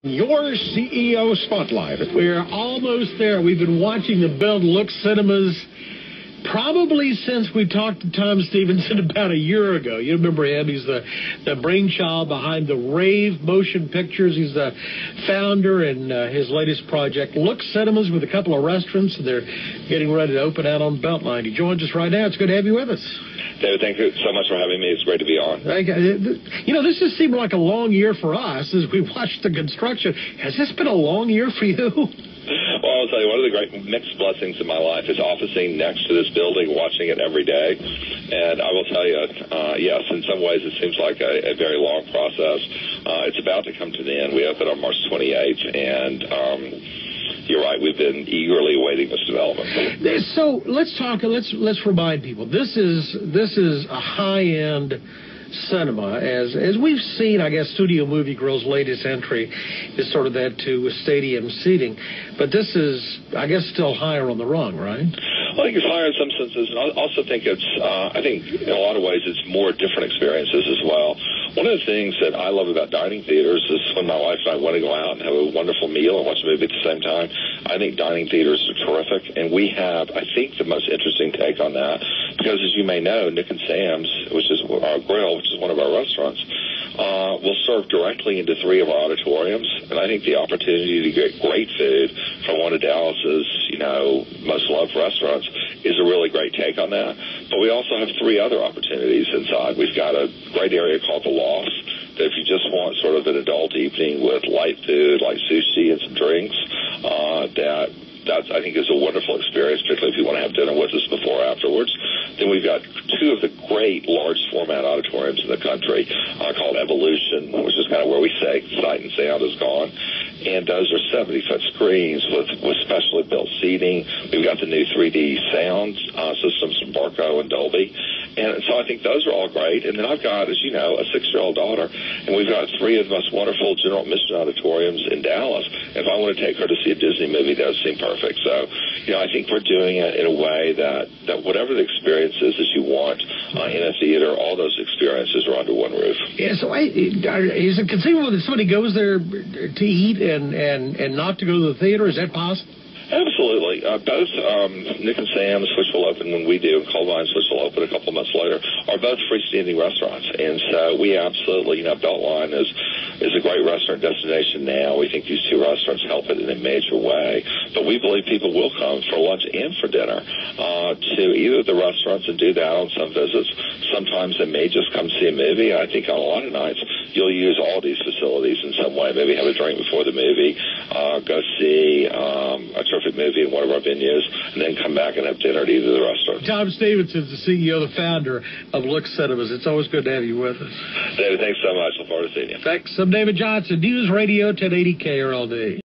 Your CEO Spotlight. We're almost there. We've been watching the Build Look Cinemas probably since we talked to Tom Stevenson about a year ago. You remember him. He's the brainchild behind the Rave Motion Pictures. He's the founder in his latest project, Look Cinemas, with a couple of restaurants. They're getting ready to open out on Beltline. He joins us right now. It's good to have you with us. David, thank you so much for having me. It's great to be on. You know, this just seemed like a long year for us as we watched the construction. Has this been a long year for you? Well, I'll tell you, one of the great mixed blessings in my life is officing next to this building, watching it every day. And I will tell you, yes, in some ways it seems like a very long process. It's about to come to the end. We open on March 28th, and you're right, we've been eagerly awaiting this development. So let's talk. Let's remind people. This is a high-end cinema, as we've seen. I guess Studio Movie Grill's latest entry is sort of that to stadium seating, but this is, I guess, still higher on the rung, right? Well, I think it's higher in some senses, and I also think it's, I think in a lot of ways it's more different experiences as well. One of the things that I love about dining theaters is when my wife and I want to go out and have a wonderful meal and watch a movie at the same time. I think dining theaters are terrific, and we have, I think, the most interesting take on that, because as you may know, Nick and Sam's, which is our grill, which is one of our restaurants, will serve directly into 3 of our auditoriums, and I think the opportunity to get great food from one of Dallas's, most loved restaurants is a really great take on that. But we also have 3 other opportunities inside. We've got a great area called The Loft, that if you just want sort of an adult evening with light food like sushi and some drinks, that I think is a wonderful experience, particularly if you want to have dinner with us before or afterwards. Then we've got 2 of the great large format auditoriums in the country called Evolution, which is kind of where we say sight and sound is gone. And those are 70-foot screens with specially built seating. We've got the new 3D sound systems from Barco and Dolby. And so I think those are all great. And then I've got, as you know, a 6-year-old daughter, and we've got 3 of the most wonderful general admission auditoriums in Dallas. If I want to take her to see a Disney movie, that would seem perfect. So, I think we're doing it in a way that whatever the experience is that you want in a theater, all those experiences are under one roof. Yeah, so is it conceivable that somebody goes there to eat and not to go to the theater? Is that possible? Absolutely. Both Nick and Sam's, which will open when we do, and Colvine's, which will open a couple months later, are both freestanding restaurants. And so we absolutely, Beltline is a great restaurant destination now. We think these 2 restaurants help it in a major way. But we believe people will come for lunch and for dinner to either the restaurants and do that on some visits. Sometimes they may just come see a movie. I think on a lot of nights you'll use all these facilities in some way. Maybe have a drink before the movie, go see a terrific movie in one of our venues, and then come back and have dinner at either of the restaurants. Tom Stevenson is the CEO, the founder of Look Cinemas. It's always good to have you with us. David, thanks so much. Look forward to seeing you. Thanks. I'm David Johnson, News Radio 1080 KRLD.